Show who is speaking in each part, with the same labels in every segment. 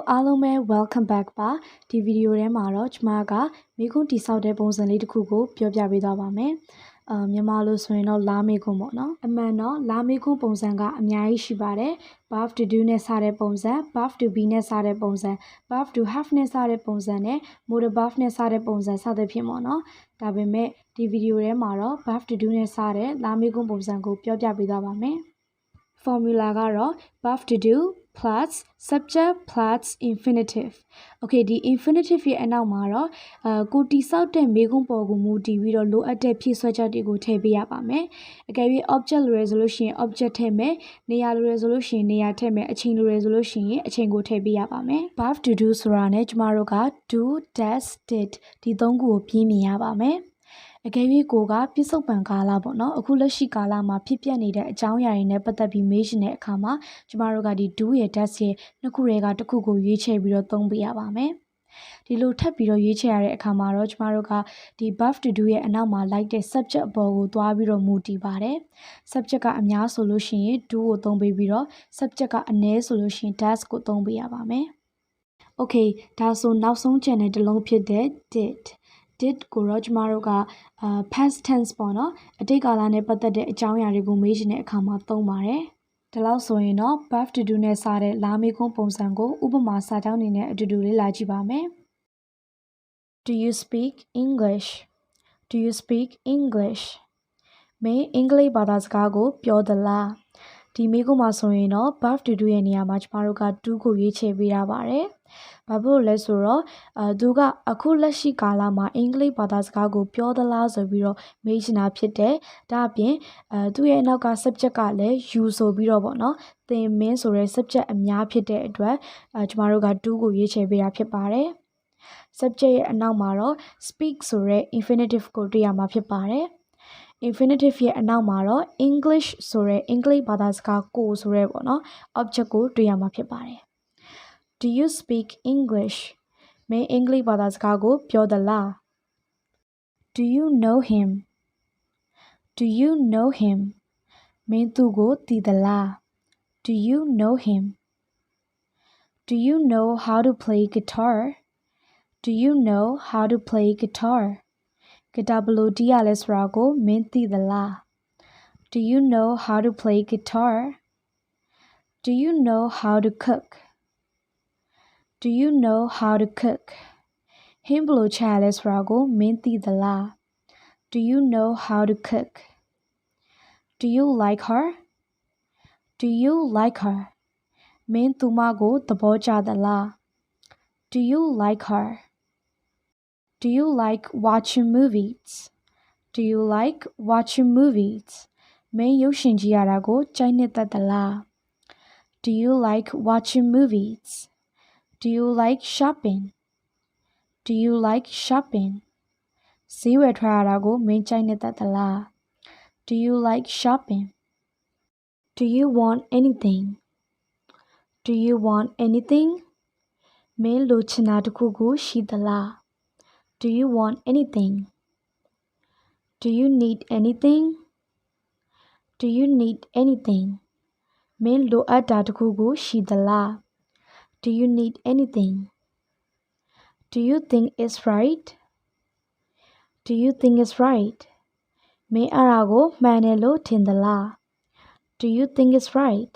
Speaker 1: အားလုံးပဲ welcome back ပါဒီဗီဒီယိုထဲမှာတော့ကျွန်မကမိခွန်းတိဆောက်တဲ့ပုံစံလေးတစ်ခုကိုပြောပြပေးသွားပါမယ်မြန်မာလိုဆိုရင်တော့လာမိခွန်းပေါ့နော်အမှန်တော့လာမိခွန်းပုံစံကအများကြီးရှိပါတယ် verb to do နဲ့စတဲ့ပုံစံ verb to be နဲ့စတဲ့ပုံစံ verb to have နဲ့စတဲ့ပုံစံနဲ့ modal verb နဲ့စတဲ့ပုံစံစသဖြင့်ပေါ့နော်ဒါပေမဲ့ဒီဗီဒီယိုထဲမှာတော့ verb to do နဲ့စတဲ့လာမိခွန်းပုံစံကိုပြောပြပေးသွားပါမယ်formula ကတော့ verb to do plus subject plus infinitive okay ဒီ infinitive ရဲ့အနောက်မှာတော့ကိုတိဆောက်တဲ့မေခွန်းပေါ်ကိုမူတည်ပြီးတော့လိုအပ်တဲ့ဖြည့်ဆွဲချက်တွေကိုထည့်ပေးရပါမယ်အကယ်၍ object လိုရဆိုလို့ရှိရင် object ထည့်မယ်နေရာလိုရဆိုလို့ရှိရင်နေရာထည့်မယ်အချိန်လိုရဆိုလို့ရှိရင်အချိန်ကိုထည့်ပေးရပါမယ် verb to do ဆိုတာနဲ့ကျမတို့က do does did ဒီသုံးခုကိုပြင်းမြင်ရပါမယ်အကယ်၍ကိုကပြစ္ဆုတ်ပံကာလပေါ့နော်အခုလက်ရှိကာလမှာဖြစ်ပျက်နေတဲ့အကြောင်းအရာတွေနဲ့ပတ်သက်ပြီးမေးရှင်တဲ့အခါမှာကျမတို့ကဒီ do ရဲ့ does ရဲ့နှစ်ခုတွေကတစ်ခုကိုရွေးချယ်ပြီးတော့သုံးပေးရပါမယ်ဒီလိုထပ်ပြီးတော့ရွေးချယ်ရတဲ့အခါမှာတော့ကျမတို့ကဒီ verb to do ရဲ့အနောက်မှာလိုက်တဲ့ subject အပေါ်ကိုသွားပြီးတော့မူတည်ပါတယ် subject ကအများဆိုလို့ရှိရင် do ကိုသုံးပေးပြီးတော့ subject ကအနည်းဆိုလို့ရှိရင် does ကိုသုံးပေးရပါမယ် okay ဒါဆိုနောက်ဆုံးကျန်တဲ့တစ်လုံးဖြစ်တဲ့ did ကိုတော့ကျမတို့ကpast tense ပေါ့နော်အတိတ်ကာလနဲ့ပတ်သက်တဲ့အကြောင်းအရာတွေကိုမေးချင်တဲ့အခါမှာသုံးပါတယ်ဒီလောက်ဆိုရင်တော့ verb to do နဲ့စတဲ့လာမေးခွန်းပုံစံကိုဥပမာစာကြောင်းအနေနဲ့အတူတူလေ့လာကြည့်ပါမယ် Do you speak English? Do you speak English? မင်းအင်္ဂလိပ်ဘာသာစကားကိုပြောသလားဒီမေးခွန်းမှာဆိုရင်တော့ verb to do ရဲ့နေရာမှာကျမတို့က do ကိုရွေးချယ်ပေးရပါတယ်ဘာဖြစ်လို့လဲဆိုတော့သူကအခုလက်ရှိကာလမှာအင်္ဂလိပ်ဘာသာစကားကိုပြောသလားဆိုပြီးတော့မေးချင်တာဖြစ်တယ်ဒါအပြင်သူ့ရဲ့နောက်က subject ကလည်း you ဆိုပြီးတော့ပေါ့နော်သင်မင်းဆိုတဲ့ subject အများဖြစ်တဲ့အတွက်ကျမတို့က do ကိုရွေးချယ်ပေးတာဖြစ်ပါတယ် subject ရဲ့အနောက်မှာတော့ speak ဆိုတဲ့ infinitive ကိုတွေ့ရမှာဖြစ်ပါတယ်infinitive ရဲ့အနောက်မှာတော့ English ဆိုတဲ့အင်္ဂလိပ်ဘာသာစကားကိုဆိုရဲပေါ့နော် object ကိုတွေ့ရမှာဖြစ်ပါတယ် Do you speak English? မင်းအင်္ဂလိပ်ဘာသာစကားကိုပြောသလား Do you know him? Do you know him? မင်းသူ့ကိုသိသလား Do you know him? Do you know how to play guitar? Do you know how to play guitar? ဂီတာဘယ်လိုတီးရလဲဆိုတာကိုမင်းသိသလား Do you know how to play guitar? Do you know how to cook? Do you know how to cook? ဟင်းဘယ်လိုချရလဲဆိုတာကိုမင်းသိသလား Do you know how to cook? Do you like her? Do you like her? မင်းသူမကိုသဘောကျသလား Do you like her? Do you like watching movies? Do you like watching movies? မင်းရုပ်ရှင်ကြည့်ရတာကိုကြိုက်နှစ်သက်သလား Do you like watching movies? Do you like shopping? Do you like shopping? ဈေးဝယ်ထွက်ရတာကိုမင်းကြိုက်နှစ်သက်သလား Do you like shopping? Do you want anything? Do you want anything? မင်းလိုချင်တာတစ်ခုကိုရှိသလား Do you want anything? Do you need anything? Do you need anything? မင်းလိုအပ်တာတစ်ခုကိုရှိသလား Do you need anything? Do you think it's right? Do you think it's right? မင်းအဲ့ဒါကိုမှန်တယ်လို့ထင်သလား Do you think it's right?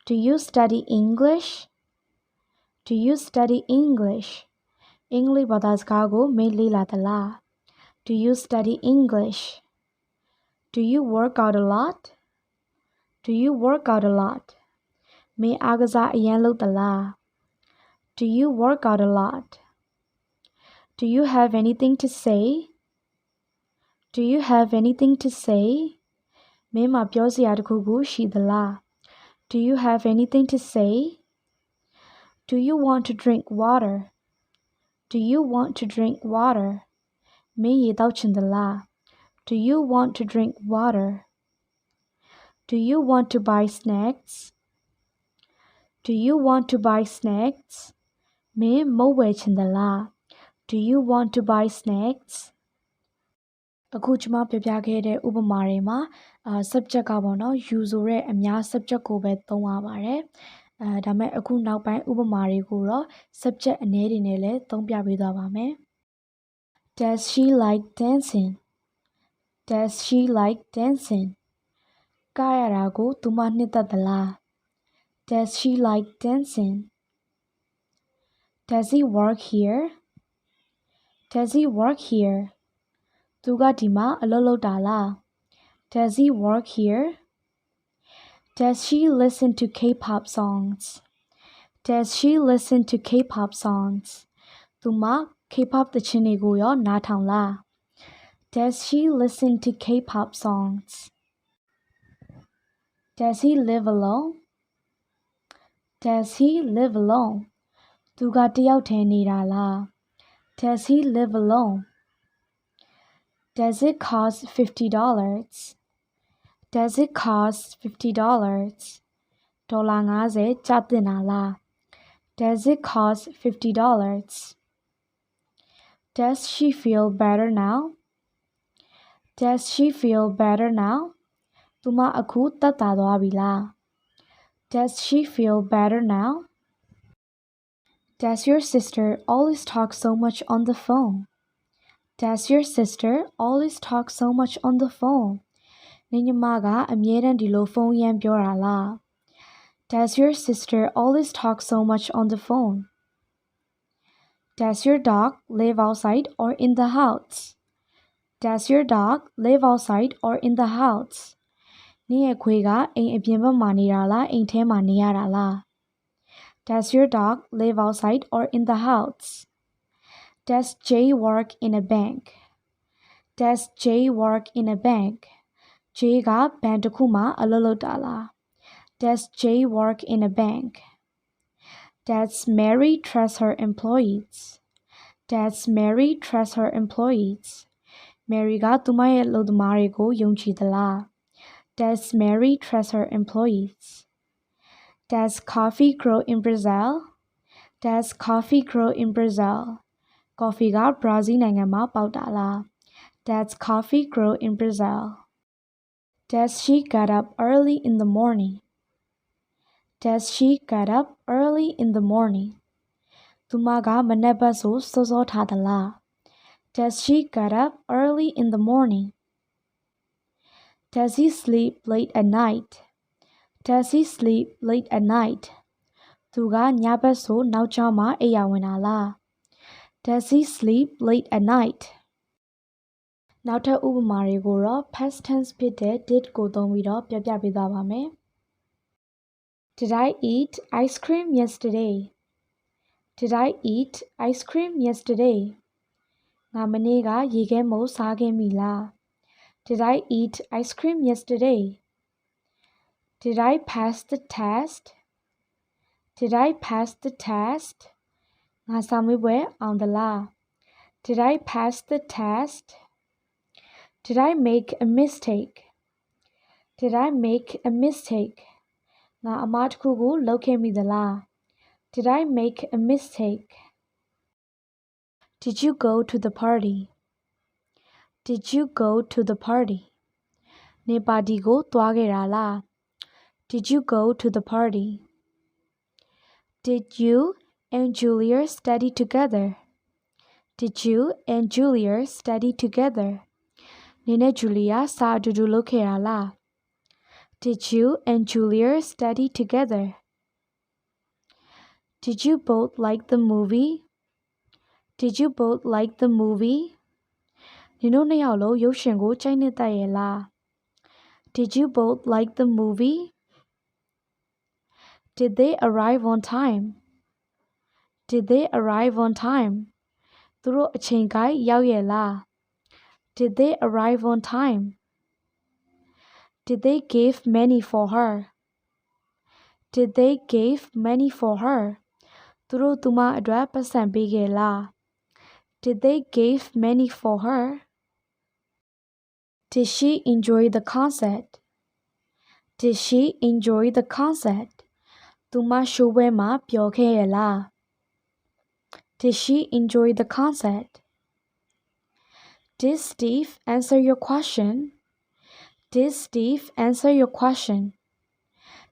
Speaker 1: Do you study English? Do you study English? အင်္ဂလိပ်ဘာသာစကားကိုမင်းလေ့လာသလား Do you study English? Do you work out a lot? Do you work out a lot? မင်းအားကစားအရမ်းလုပ်သလား Do you work out a lot? Do you have anything to say? Do you have anything to say? မင်းမှာပြောစရာတစ်ခုခုရှိသလား Do you have anything to say? Do you want to drink water? Do you want to drink water? မင်းရေတောက်ချင်သလား Do you want to drink water? Do you want to buy snacks? Do you want to buy snacks? မင်းမုတ်ဝယ်ချင်သလား Do you want to buy snacks? အခုကျွန်မပြပြခဲ့တဲ့ဥပမာတွေမှာsubject ကပေါ့နော် you ဆိုတဲ့အများ subject ကိုပဲသုံးရပါတယ် ဒါမဲ့အခုနောက်ပိုင်းဥပမာတွေကိုတော့ subject အနေနဲ့လည်းသုံးပြပေးသွားပါမယ် Does she like dancing? Does she like dancing? ကရတာကိုသူမနှစ်သက်သလား Does she like dancing? Does he work here? Does he work here? သူကဒီမှာအလုပ်လုပ်တာလား Does he work here? Does she listen to K-pop songs? Does she listen to K-pop songs? သူမ K-pop သီချင်းတွေကိုရောနားထောင်လား Does she listen to K-pop songs? Does he live alone? Does he live alone? သူကတယောက်တည်းနေတာလား Does he live alone? Does it cost $50? Does it cost $50? ဒေါ်လာ50ကျသင့်တာလား Does it cost $50? Does she feel better now? Does she feel better now? သူမအခုသက်သာသွားပြီလား Does she feel better now? Does your sister always talk so much on the phone? Does your sister always talk so much on the phone? နင်ညီမကအမြဲတမ်းဒီလိုဖုန်းရမ်းပြောတာလား Does your sister always talk so much on the phone? Does your dog live outside or in the house? Does your dog live outside or in the house? နင်ရဲ့ခွေးကအိမ်အပြင်ဘက်မှာနေတာလားအိမ်ထဲမှာနေရတာလား Does your dog live outside or in the house? Does Jay work in a bank? Does Jay work in a bank? Jay ကဘဏ်တစ်ခုမှာအလုပ်လုပ်တာလား Does Jay work in a bank? Does Mary trust her employees? Does Mary trust her employees? Mary ကသူမရဲ့အလုပ်သမားတွေကိုယုံကြည်သလား Does Mary trust her employees? Does coffee grow in Brazil? Does coffee grow in Brazil? Coffee က Brazil နိုင်ငံမှာပေါက်တာလား Does coffee grow in Brazil? Does she get up early in the morning? Does she get up early in the morning? သူမကမနက်ဘက်ဆိုစောစောထသလား Does she get up early in the morning? Does he sleep late at night? Does he sleep late at night? သူကညဘက်ဆိုနောက်ကျောင်းမှာအိပ်ယာဝင်တာလား Does he sleep late at night? နောက်ထပ်ဥပမာတွေကိုတော့ past tense ဖြစ်တဲ့ did ကိုသုံးပြီးတော့ပြောပြပေးသွားပါမယ် Did I eat ice cream yesterday? Did I eat ice cream yesterday? ငါမနေ့ကရေခဲမုန့်စားခဲ့မိလား Did I eat ice cream yesterday? Did I pass the test? Did I pass the test? ငါစာမေးပွဲအောင်သလား Did I pass the test? Did I make a mistake? Did I make a mistake? ငါအမှားတစ်ခုကိုလုပ်ခဲ့မိသလား Did I make a mistake? Did you go to the party? Did you go to the party? နေပါတီကိုသွားခဲ့တာလား Did you go to the party? Did you and Julia study together? Did you and Julia study together? နင်နဲ့ Julia စာအတူတူလုပ်ခဲ့တာလား Did you and Julia study together? Did you both like the movie? Did you both like the movie? နင်တို့နှစ်ယောက်လုံးရုပ်ရှင်ကိုကြိုက်နှစ်သက်ရဲ့လား Did you both like the movie? Did they arrive on time? Did they arrive on time? သူတို့အချိန်ကိုက်ရောက်ရဲ့လား Did they arrive on time? Did they give money for her? Did they give money for her? သူတို့သူမအတွက်ပတ်စံပေးခဲ့လား Did they give money for her? Did she enjoy the concert? Did she enjoy the concert? သူမရှိုးပွဲမှာပျော်ခဲ့ရဲ့လား Did she enjoy the concert? Did Steve answer your question? Did Steve answer your question?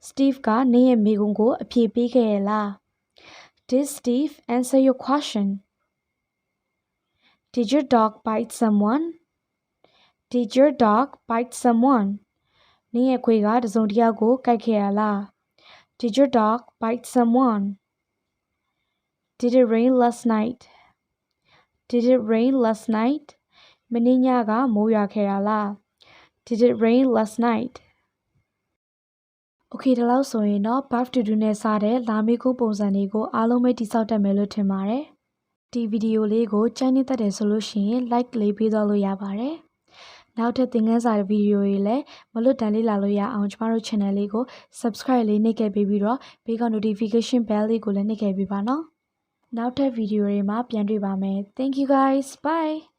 Speaker 1: Steve ကနင်းရဲ့မိကွန်းကိုအဖြေပေးခဲ့ရဲ့လား Did Steve answer your question? Did your dog bite someone? Did your dog bite someone? နင်းရဲ့ခွေးကတစုံတစ်ယောက်ကိုကိုက်ခဲ့ရလား Did your dog bite someone? Did it rain last night? Did it rain last night? မနေ့ညကမိုးရွာခဲ့တာလား Did it rain last night? Okay ဒီလောက်ဆိုရင်တော့ verb to do နဲ့စတဲ့လာမေးခွန်းပုံစံတွေကိုအားလုံးပဲတိစောက်တတ်မယ်လို့ထင်ပါတယ်။ဒီဗီဒီယိုလေးကိုကြိုက်နေတတ်တယ်ဆိုလို့ရှိရင် like လေးပေးသွားလို့ရပါတယ်။နောက်ထပ်သင်ခန်းစာဗီဒီယိုတွေလည်းမလွတ်တမ်းလေ့လာလို့ရအောင်ကျမတို့ channel လေးကို subscribe လေးနှိပ်ခဲ့ပေးပြီးတော့ဘေးက notification bell လေးကိုလည်းနှိပ်ခဲ့ပေးပါနော်။နောက်ထပ်ဗီဒီယိုတွေမှာပြန်တွေ့ပါမယ်။ Thank you guys. Bye.